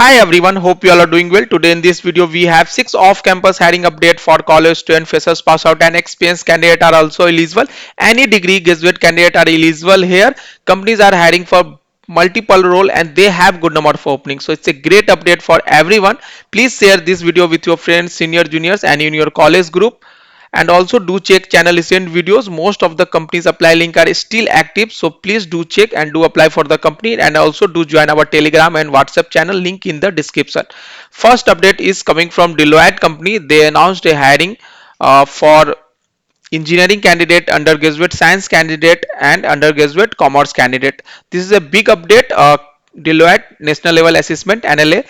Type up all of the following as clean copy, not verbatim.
Hi everyone, hope you all are doing well. Today in this video we have 6 off-campus hiring update for college student freshers pass out and experienced candidate are also eligible. Any degree graduate candidate are eligible here. Companies are hiring for multiple role and they have good number of openings. So it's a great update for everyone. Please share this video with your friends, senior, juniors and in your college group, and also do check channel recent videos. Most of the companies apply link are still active, so please do check and do apply for the company, and also do join our telegram and whatsapp channel, link in the description. First update is coming from Deloitte company. They announced a hiring for engineering candidate, undergraduate science candidate and undergraduate commerce candidate. This is a big update. Deloitte national level assessment NLA,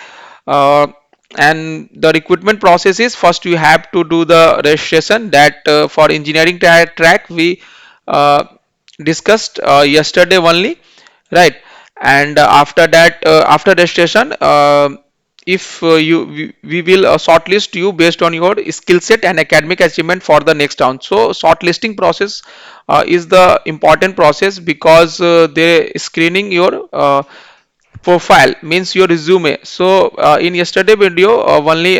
uh, and the recruitment process is, first you have to do the registration. That for engineering track we uh, discussed yesterday only, right? And after that, after registration, if we will shortlist you based on your skill set and academic achievement for the next round. So shortlisting process is the important process, because they screening your profile, means your resume. So in yesterday video only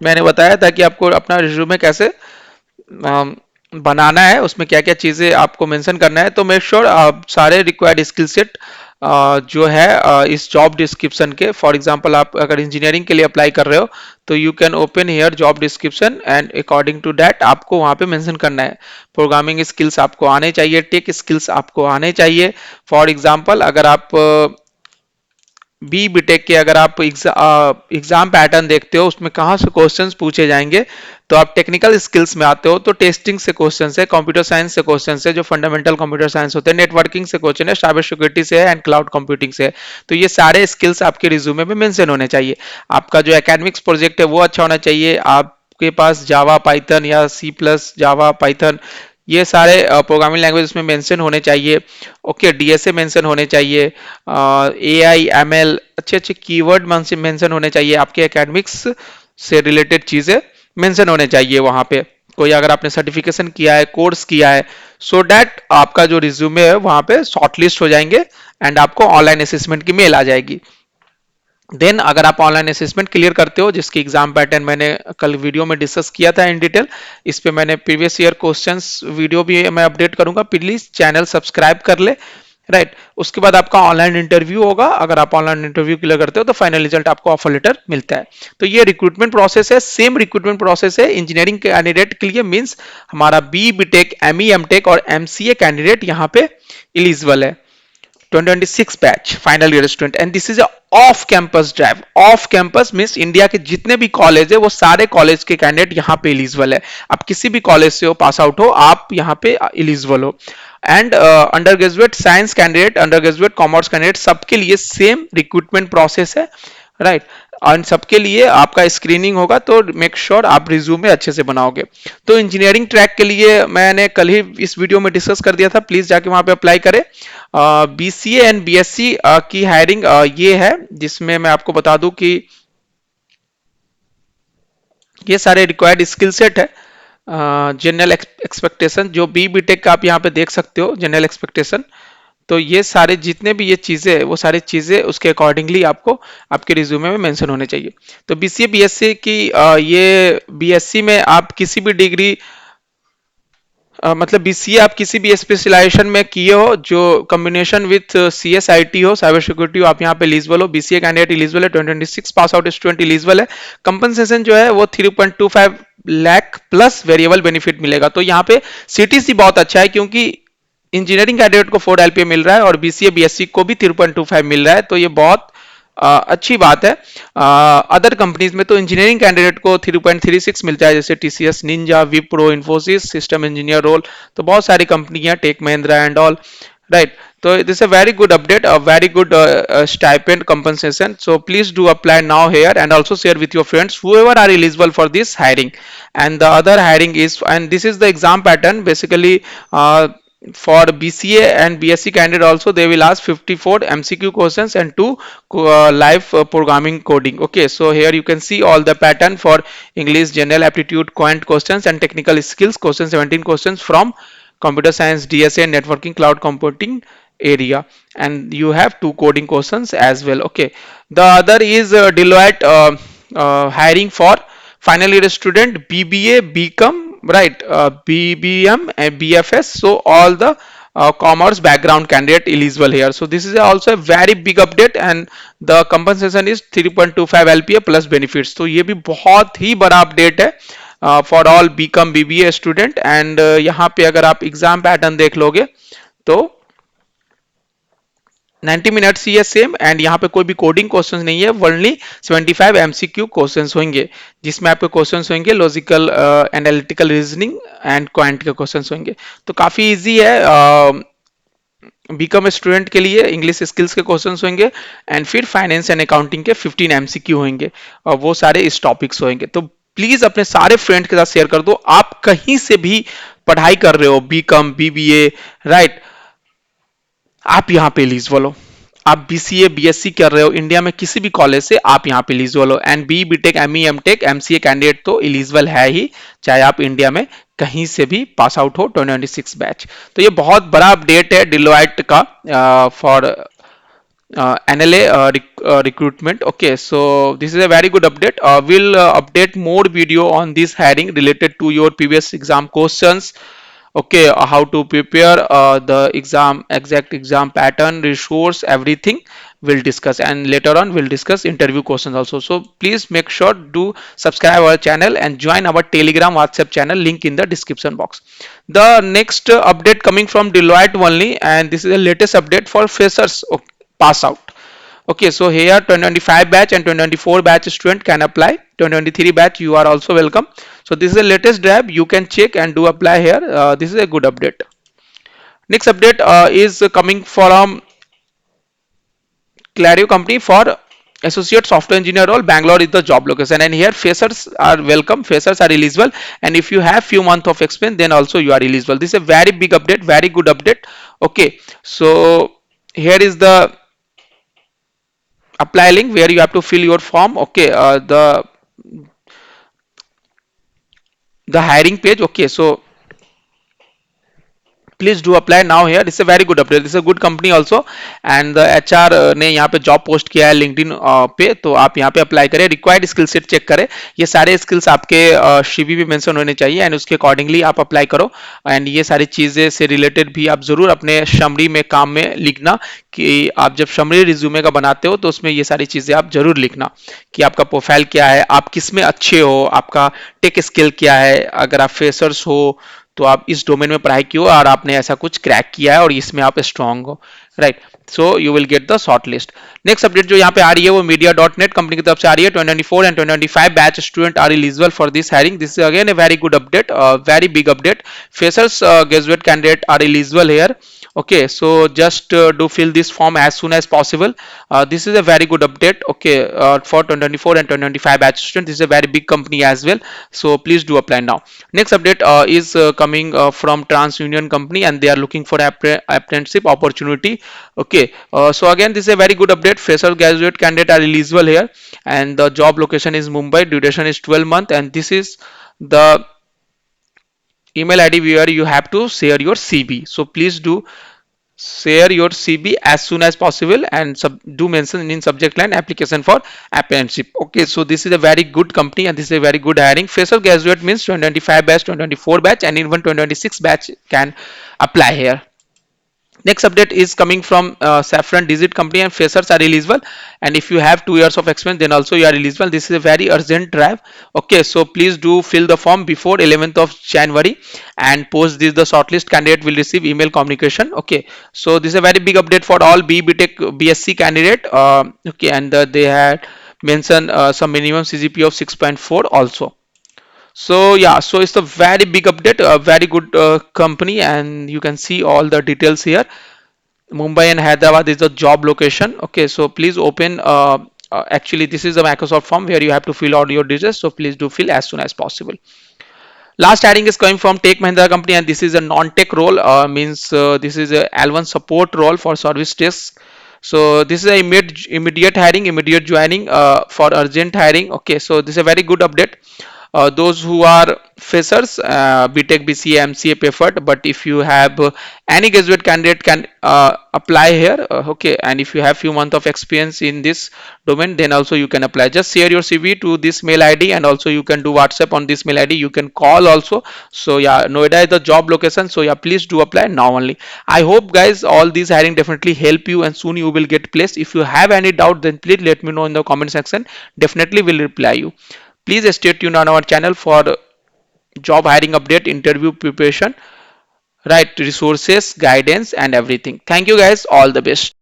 मैंने बताया था कि आपको अपना resume कैसे अम, बनाना है, उसमें क्या क्या चीज़ें आपको मेंशन करना है। तो मेक श्योर आप सारे रिक्वायर्ड स्किल सेट जो है इस जॉब डिस्क्रिप्शन के, फॉर एग्जांपल आप अगर इंजीनियरिंग के लिए अप्लाई कर रहे हो तो you can open here job description and according to that आपको वहाँ पे मेंशन करना है। प्रोग्रामिंग स्किल्स आपको आने चाहिए, टेक स्किल्स आपको आने चाहिए। फॉर एग्जांपल अगर आप बी बीटेक के अगर आप एग्जाम पैटर्न देखते हो, उसमें कहाँ से क्वेश्चंस पूछे जाएंगे, तो आप टेक्निकल स्किल्स में आते हो तो टेस्टिंग से क्वेश्चंस है, कंप्यूटर साइंस से क्वेश्चंस है जो फंडामेंटल कंप्यूटर साइंस होते हैं, नेटवर्किंग से क्वेश्चन है, साइबर सिक्योरिटी से है एंड क्लाउड कंप्यूटिंग से है। तो ये सारे स्किल्स आपके रिज्यूमे में मेंशन होने चाहिए। आपका जो एकेडमिक्स प्रोजेक्ट है वो अच्छा होना चाहिए। आपके पास जावा पाइथन या सी प्लस जावा पाइथन, ये सारे प्रोग्रामिंग लैंग्वेज इसमें मेंशन होने चाहिए। ओके, डीएसए मेंशन होने चाहिए, ए आई एम एल, अच्छे अच्छे कीवर्ड मेंशन होने चाहिए, आपके एकेडमिक्स से रिलेटेड चीजें मेंशन होने चाहिए वहां पे। कोई अगर आपने सर्टिफिकेशन किया है, कोर्स किया है, सो दैट आपका जो रिज्यूमे है वहां पे शॉर्टलिस्ट हो जाएंगे एंड आपको ऑनलाइन असेसमेंट की मेल आ जाएगी। देन अगर आप ऑनलाइन असेसमेंट क्लियर करते हो, जिसकी एग्जाम पैटर्न मैंने कल वीडियो में डिस्कस किया था इन डिटेल, इस पे मैंने प्रीवियस ईयर क्वेश्चंस वीडियो भी मैं अपडेट करूंगा, प्लीज चैनल सब्सक्राइब कर ले, राइट। उसके बाद आपका ऑनलाइन इंटरव्यू होगा। अगर आप ऑनलाइन इंटरव्यू क्लियर करते हो तो फाइनल रिजल्ट आपको ऑफर लेटर मिलता है। तो ये रिक्रूटमेंट प्रोसेस है, सेम रिक्रूटमेंट प्रोसेस है इंजीनियरिंग कैंडिडेट के लिए, मींस हमारा B BTech M E MTech और एमसीए कैंडिडेट यहाँ पे एलिजिबल है। 2026 batch final year student, and this is off campus drive. Off campus means India के जितने भी कॉलेज है वो सारे कॉलेज के कैंडिडेट यहाँ पे एलिजिबल है। आप किसी भी कॉलेज से हो, पास आउट हो, आप यहाँ पे एलिजिबल हो। And under graduate science candidate, under graduate commerce candidate, सबके लिए सेम रिक्रूटमेंट प्रोसेस है, राइट। और सबके लिए आपका स्क्रीनिंग होगा, तो मेक श्योर आप रिज्यूमे अच्छे से बनाओगे। तो इंजीनियरिंग ट्रैक के लिए मैंने कल ही इस वीडियो में डिस्कस कर दिया था, प्लीज जाके वहां पे अप्लाई करें। बीसीए एंड बीएससी की हायरिंग ये है, जिसमें मैं आपको बता दूं कि ये सारे रिक्वायर्ड स्किल सेट है। जनरल एक्सपेक्टेशन जो बी बीटेक का आप यहाँ पे देख सकते हो, जनरल एक्सपेक्टेशन। तो ये सारे जितने भी ये चीजें है वो सारी चीजें उसके अकॉर्डिंगली आपको आपके रिज्यूमे में मेंशन होने चाहिए। तो बीसीए बीएससी की ये बीएससी में आप किसी भी डिग्री मतलब बीसीए आप किसी भी स्पेशलाइजेशन में किए हो जो कॉम्बिनेशन विथ सीएसआईटी हो, साइबर सिक्योरिटी हो, आप यहाँ पे एलिजिबल हो। बीसीए कैंडिडेट एलिजिबल है, 2026 पास आउट स्टूडेंट एलिजिबल है। कंपनसेशन जो है वो 3.25 लाख प्लस वेरिएबल बेनिफिट मिलेगा। तो यहाँ पे सीटीसी बहुत अच्छा है, क्योंकि इंजीनियरिंग कैंडिडेट को 4 एलपीए मिल रहा है और बीसीए बीएससी को भी 3.25 मिल रहा है, तो ये बहुत अच्छी बात है। अदर कंपनीज में तो इंजीनियरिंग कैंडिडेट को 3.36 मिलता है, जैसे TCS, Ninja, Wipro, Infosys, system engineer role, तो बहुत सारी कंपनियां, Tech Mahindra and all, right? So this is a very good update, a very good stipend compensation. So please do apply now here and also share with your friends whoever are eligible for this hiring. And the other hiring is, and this is the exam pattern basically. For BCA and BSc candidate also, they will ask 54 MCQ questions and 2 live programming coding. Okay, so here you can see all the pattern for English, general aptitude, quant questions and technical skills questions, 17 questions from computer science, DSA, networking, cloud computing, area, and you have two coding questions as well. Okay, the other is Deloitte hiring for final year student BBA, BCom, right? BBM and BFS. So all the commerce background candidate eligible here. So this is also a very big update, and the compensation is 3.25 LPA plus benefits. तो ये भी बहुत ही बड़ा update है for all BCom BBA student. And यहाँ पे अगर आप एग्जाम पैटर्न देख लोगे तो 90 मिनट्स ही है सेम, एंड यहाँ पे कोई भी कोडिंग क्वेश्चंस नहीं है, ओनली 75 एमसीक्यू क्वेश्चंस होंगे, जिसमें आपके क्वेश्चंस होंगे logical analytical reasoning and quant के क्वेश्चंस होंगे. तो काफी इजी है बीकॉम स्टूडेंट के लिए. इंग्लिश स्किल्स के क्वेश्चंस होंगे, एंड फिर फाइनेंस एंड अकाउंटिंग के 15 एमसीक्यू होंगे, और वो सारे इस टॉपिक्स होंगे. तो प्लीज अपने सारे फ्रेंड के साथ शेयर कर दो. आप कहीं से भी पढ़ाई कर रहे हो, बीकॉम बीबीए, राइट, आप यहाँ पे एलिजिबल हो. आप बीसीए बीएससी कर रहे हो इंडिया में किसी भी कॉलेज से, आप यहाँ पे एलिजिबल हो. And B BTech ME MTech MCA candidate तो एलिजिबल है ही, चाहे आप इंडिया में कहीं से भी पास आउट हो 2026 बैच. तो ये बहुत बड़ा अपडेट है डिलोइट का for NLA recruitment. Okay, so this is a very good update. We'll update more video on this heading related to your previous exam questions. Okay, how to prepare the exam, exact exam pattern, resource, everything we'll discuss, and later on we'll discuss interview questions also. So please make sure to subscribe our channel and join our Telegram WhatsApp channel, link in the description box. The next update coming from Deloitte only, and this is the latest update for freshers. Okay, pass out. Okay, so here 2025 batch and 2024 batch student can apply. 2023 batch you are also welcome. So this is the latest draft, you can check and do apply here. This is a good update. Next update is coming from Clario company for associate software engineer role. Bangalore is the job location, and here freshers are welcome, freshers are eligible, and if you have few months of experience then also you are eligible. This is a very big update, very good update. Okay, so here is the apply link where you have to fill your form. Okay, the hiring page. Okay, so please do apply now here. It's a very good update, it's a good company also, and HR ने यहाँ पे job post किया है LinkedIn पे, तो आप यहाँ पे अप्लाई करें. रिक्वायर्ड स्किल सेट चेक करें, ये सारे स्किल्स आपके सीवी में मेंशन होने चाहिए, एंड उसके अकॉर्डिंगली आप अप्लाई करो. एंड ये सारी चीजें से रिलेटेड भी आप जरूर अपने समरी में काम में लिखना, कि आप जब समरी रिज्यूमे का बनाते हो तो उसमें ये सारी चीजें आप जरूर लिखना, कि आपका प्रोफाइल क्या है, आप किस में अच्छे हो, आपका टेक स्किल क्या है, अगर आप फ्रेशर्स हो तो आप इस डोमेन में पढ़ाई की हो और आपने ऐसा कुछ क्रैक किया है और इसमें आप स्ट्रांग हो, right. So you will get the short list. Next update जो यहाँ पे आ रही है वो मीडिया डॉट नेट कंपनी की तरफ से आ रही है. 2024 and 2025 batch student are eligible for this hiring. This is again a very good update, very big update. Freshers graduate candidate are eligible here. Okay, so just do fill this form as soon as possible. This is a very good update. Okay, for 2024 and 2025 batch student, this is a very big company as well, so please do apply now. Next update is coming from TransUnion company, and they are looking for apprenticeship opportunity. Okay, so again this is a very good update. Fresher graduate candidate are eligible here, and the job location is Mumbai. Duration is 12 months, and this is the email ID where you have to share your CV. So please do share your CV as soon as possible, and do mention in subject line application for apprenticeship. Okay, so this is a very good company, and this is a very good hiring. Fresher graduate means 2025 batch, 2024 batch, and even 2026 batch can apply here. Next update is coming from Saffron Digit company, and freshers are eligible, and if you have 2 years of experience then also you are eligible. This is a very urgent drive. Okay, so please do fill the form before 11th of January, and post this the shortlist candidate will receive email communication. Okay, so this is a very big update for all BTech BSc candidate. Okay, and they had mentioned some minimum CGP of 6.4 also. So yeah, so it's a very big update, a very good company, and you can see all the details here. Mumbai and Hyderabad is the job location. Okay, so please open. Actually, this is a Microsoft form where you have to fill all your details. So please do fill as soon as possible. Last adding is coming from Tech Mahindra company, and this is a non-tech role. Means this is a L1 support role for service desk. So this is a immediate hiring, immediate joining for urgent hiring. Okay, so this is a very good update. those who are freshers, BTech, BCA, MCA preferred. But if you have any graduate candidate can apply here. Okay, and if you have few months of experience in this domain, then also you can apply. Just share your CV to this mail ID, and also you can do WhatsApp on this mail ID. You can call also. So yeah, Noida is the job location. So yeah, please do apply now only. I hope guys all these hiring definitely help you, and soon you will get placed. If you have any doubt, then please let me know in the comment section. Definitely will reply you. Please stay tuned on our channel for job hiring update, interview preparation, right resources, guidance, and everything. Thank you guys. All the best.